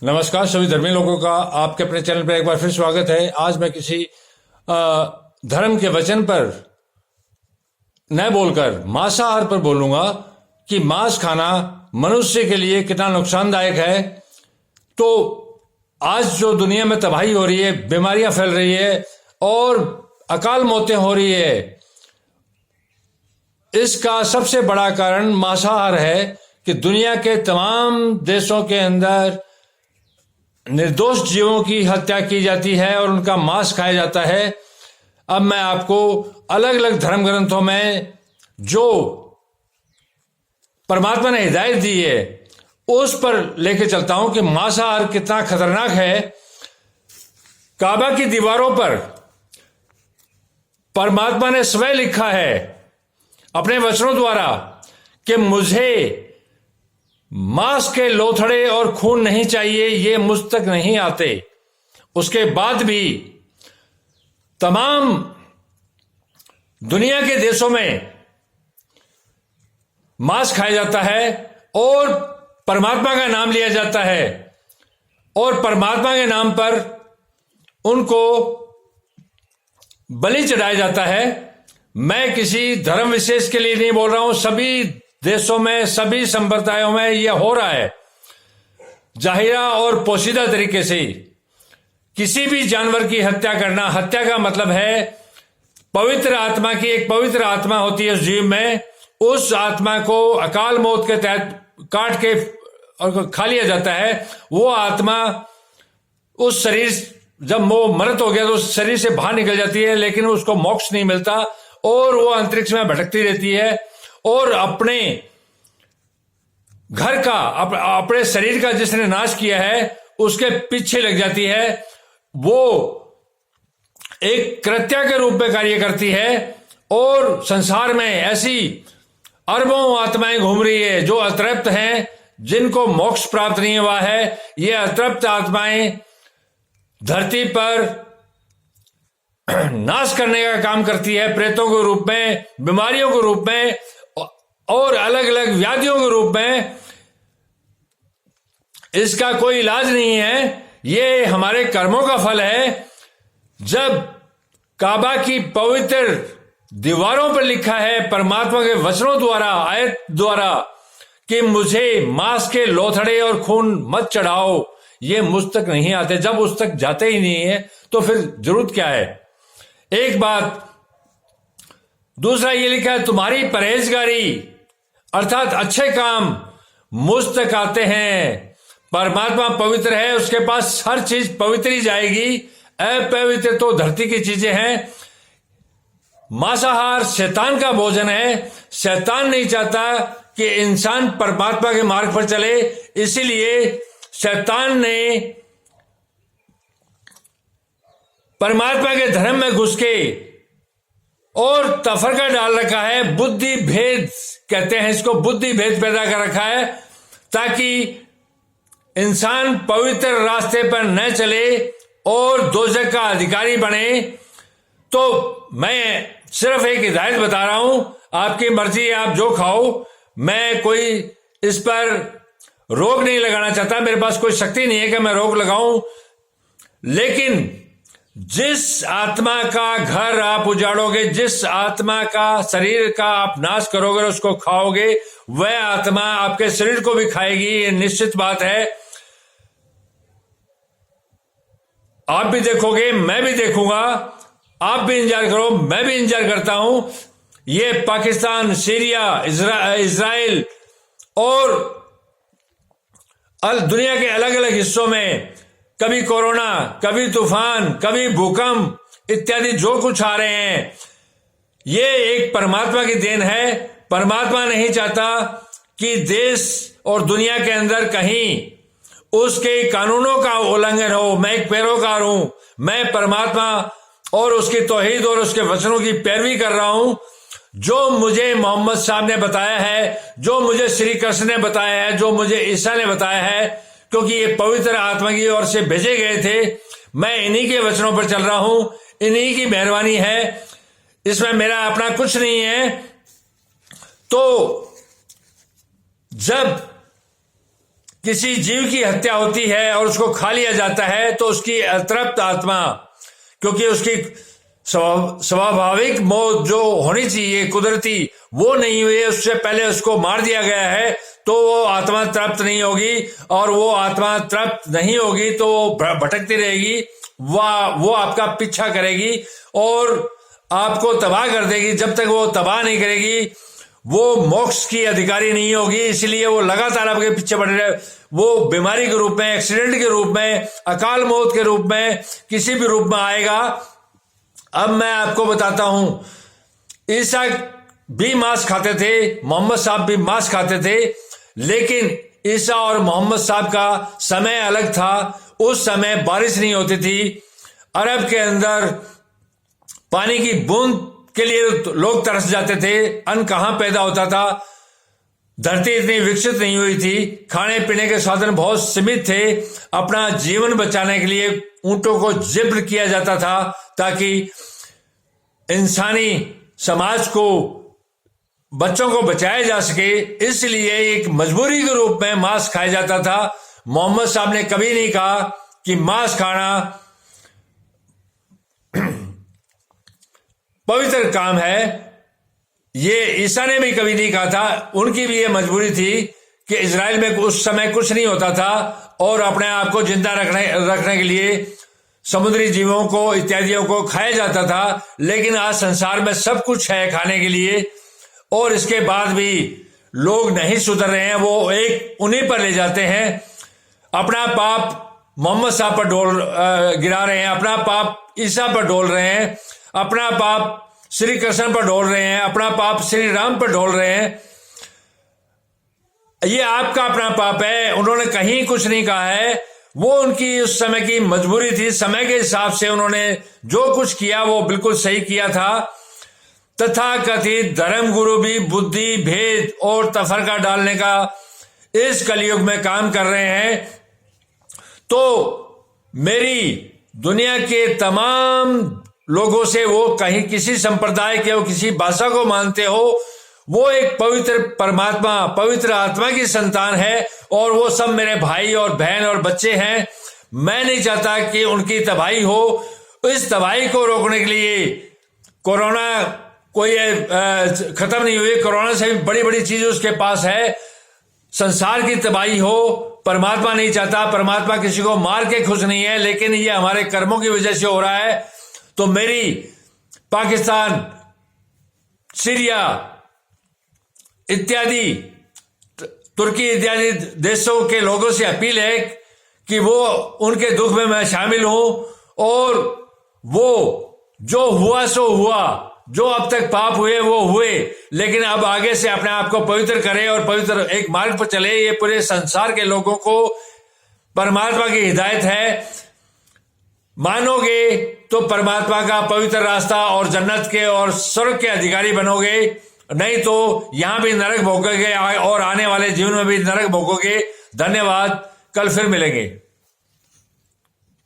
नमस्कार सभी धर्मी लोगों का आपके अपने चैनल पर एक बार फिर स्वागत है। आज मैं किसी धर्म के वचन पर न बोलकर मांसाहार पर बोलूंगा कि मांस खाना मनुष्य के लिए कितना नुकसानदायक है। तो आज जो दुनिया में तबाही हो रही है, बीमारियां फैल रही है और अकाल मौतें हो रही है, इसका सबसे बड़ा कारण मांसाहार है कि दुनिया के तमाम देशों के अंदर निर्दोष जीवों की हत्या की जाती है और उनका मांस खाया जाता है। अब मैं आपको अलग अलग धर्म ग्रंथों में जो परमात्मा ने हिदायत दी है उस पर लेके चलता हूं कि मांसाहार कितना खतरनाक है। काबा की दीवारों पर परमात्मा ने स्वयं लिखा है अपने वचनों द्वारा कि मुझे मांस के लोथड़े और खून नहीं चाहिए, ये मुझ तक नहीं आते। उसके बाद भी तमाम दुनिया के देशों में मांस खाया जाता है और परमात्मा का नाम लिया जाता है और परमात्मा के नाम पर उनको बलि चढ़ाया जाता है। मैं किसी धर्म विशेष के लिए नहीं बोल रहा हूं, सभी देशों में, सभी संप्रदायों में यह हो रहा है। जाहिरा और पोशीदा तरीके से किसी भी जानवर की हत्या करना, हत्या का मतलब है पवित्र आत्मा की, एक पवित्र आत्मा होती है उस जीव में, उस आत्मा को अकाल मौत के तहत काट के और खा लिया जाता है। वो आत्मा उस शरीर, जब वो मृत हो गया तो उस शरीर से बाहर निकल जाती है, लेकिन उसको मोक्ष नहीं मिलता और वो अंतरिक्ष में भटकती रहती है और अपने घर का, अपने शरीर का जिसने नाश किया है उसके पीछे लग जाती है। वो एक कृत्या के रूप में कार्य करती है और संसार में ऐसी अरबों आत्माएं घूम रही है जो अतृप्त हैं, जिनको मोक्ष प्राप्त नहीं हुआ है। ये अतृप्त आत्माएं धरती पर नाश करने का काम करती है, प्रेतों के रूप में, बीमारियों के रूप में और अलग अलग व्याधियों के रूप में। इसका कोई इलाज नहीं है, ये हमारे कर्मों का फल है। जब काबा की पवित्र दीवारों पर लिखा है परमात्मा के वचनों द्वारा, आयत द्वारा कि मुझे मांस के लोथड़े और खून मत चढ़ाओ, ये मुझ तक नहीं आते। जब उस तक जाते ही नहीं है तो फिर जरूरत क्या है। एक बात। दूसरा ये लिखा है तुम्हारी परहेजगारी अर्थात अच्छे काम मुझ तक आते हैं। परमात्मा पवित्र है, उसके पास हर चीज पवित्र ही जाएगी। अपवित्र तो धरती की चीजें हैं। मांसाहार शैतान का भोजन है। शैतान नहीं चाहता कि इंसान परमात्मा के मार्ग पर चले, इसीलिए शैतान ने परमात्मा के धर्म में घुस के और तफरका डाल रखा है। बुद्धि भेद कहते हैं इसको, बुद्धि भेद पैदा कर रखा है ताकि इंसान पवित्र रास्ते पर न चले और दोजख का अधिकारी बने। तो मैं सिर्फ एक हिदायत बता रहा हूं, आपकी मर्जी, आप जो खाओ। मैं कोई इस पर रोक नहीं लगाना चाहता, मेरे पास कोई शक्ति नहीं है कि मैं रोक लगाऊं। लेकिन जिस आत्मा का घर आप उजाड़ोगे, जिस आत्मा का शरीर का आप नाश करोगे, उसको खाओगे, वह आत्मा आपके शरीर को भी खाएगी, ये निश्चित बात है। आप भी देखोगे, मैं भी देखूंगा, आप भी इंतजार करो, मैं भी इंतजार करता हूं। ये पाकिस्तान, सीरिया, इजराइल और दुनिया के अलग अलग हिस्सों में कभी कोरोना, कभी तूफान, कभी भूकंप इत्यादि जो कुछ आ रहे हैं, ये एक परमात्मा की देन है। परमात्मा नहीं चाहता कि देश और दुनिया के अंदर कहीं उसके कानूनों का उल्लंघन हो। मैं एक पैरोकार हूं, मैं परमात्मा और उसकी तौहीद और उसके वचनों की पैरवी कर रहा हूं। जो मुझे मोहम्मद साहब ने बताया है, जो मुझे श्री कृष्ण ने बताया है, जो मुझे ईसा ने बताया है, क्योंकि ये पवित्र आत्मा की ओर से भेजे गए थे, मैं इन्हीं के वचनों पर चल रहा हूं, इन्हीं की मेहरबानी है, इसमें मेरा अपना कुछ नहीं है। तो जब किसी जीव की हत्या होती है और उसको खा लिया जाता है तो उसकी अतृप्त आत्मा, क्योंकि उसकी स्वाभाविक मौत जो होनी चाहिए कुदरती वो नहीं हुई है, उससे पहले उसको मार दिया गया है, तो वो आत्मा तृप्त नहीं होगी, और वो आत्मा तृप्त नहीं होगी तो वो भटकती रहेगी, वो आपका पीछा करेगी और आपको तबाह कर देगी। जब तक वो तबाह नहीं करेगी वो मोक्ष की अधिकारी नहीं होगी, इसलिए वो लगातार आपके पीछे बढ़ रहे, वो बीमारी के रूप में, एक्सीडेंट के रूप में, अकाल मौत के रूप में, किसी भी रूप में आएगा। अब मैं आपको बताता हूं, ईसा भी मांस खाते थे, मोहम्मद साहब भी मांस खाते थे, लेकिन ईसा और मोहम्मद साहब का समय अलग था। उस समय बारिश नहीं होती थी, अरब के अंदर पानी की बूंद के लिए लोग तरस जाते थे, अन्न कहां पैदा होता था, धरती इतनी विकसित नहीं हुई थी, खाने पीने के साधन बहुत सीमित थे, अपना जीवन बचाने के लिए ऊंटों को जिब्र किया जाता था ताकि इंसानी समाज को, बच्चों को बचाया जा सके, इसलिए एक मजबूरी के रूप में मांस खाया जाता था। मोहम्मद साहब ने कभी नहीं कहा कि मांस खाना पवित्र काम है, ये ईसा ने भी कभी नहीं कहा था। उनकी भी ये मजबूरी थी कि इजराइल में उस समय कुछ नहीं होता था और अपने आप को जिंदा रखने के लिए समुद्री जीवों को, इत्यादियों को खाया जाता था, लेकिन आज संसार में सब कुछ है खाने के लिए, और इसके बाद भी लोग नहीं सुधर रहे हैं। वो एक उन्हीं पर ले जाते हैं, अपना पाप मोहम्मद साहब पर गिरा रहे हैं, अपना पाप ईसा पर डोल रहे हैं, अपना पाप श्री कृष्ण पर डोल रहे हैं, अपना पाप श्री राम पर डोल रहे हैं। ये आपका अपना पाप है, उन्होंने कहीं कुछ नहीं कहा है, वो उनकी उस समय की मजबूरी थी। समय के हिसाब से उन्होंने जो कुछ किया वो बिल्कुल सही किया था। तथाकथित धर्म गुरु भी बुद्धि भेद और तफरका डालने का इस कलयुग में काम कर रहे हैं। तो मेरी दुनिया के तमाम लोगों से, वो कहीं किसी संप्रदाय के हो, किसी भाषा को मानते हो, वो एक पवित्र परमात्मा, पवित्र आत्मा की संतान है और वो सब मेरे भाई और बहन और बच्चे हैं। मैं नहीं चाहता कि उनकी तबाही हो। इस तबाही को रोकने के लिए कोरोना कोई खत्म नहीं हुई, कोरोना से भी बड़ी बड़ी चीज उसके पास है। संसार की तबाही हो, परमात्मा नहीं चाहता। परमात्मा किसी को मार के खुश नहीं है, लेकिन ये हमारे कर्मों की वजह से हो रहा है। तो मेरी पाकिस्तान, सीरिया इत्यादि, तुर्की इत्यादि देशों के लोगों से अपील है कि वो उनके दुख में मैं शामिल हूं, और वो जो हुआ सो हुआ, जो अब तक पाप हुए वो हुए, लेकिन अब आगे से अपने आप को पवित्र करे और पवित्र एक मार्ग पर चले। ये पूरे संसार के लोगों को परमात्मा की हिदायत है। मानोगे तो परमात्मा का पवित्र रास्ता और जन्नत के और स्वर्ग के अधिकारी बनोगे, नहीं तो यहां भी नरक भोगोगे और आने वाले जीवन में भी नरक भोगोगे। धन्यवाद, कल फिर मिलेंगे।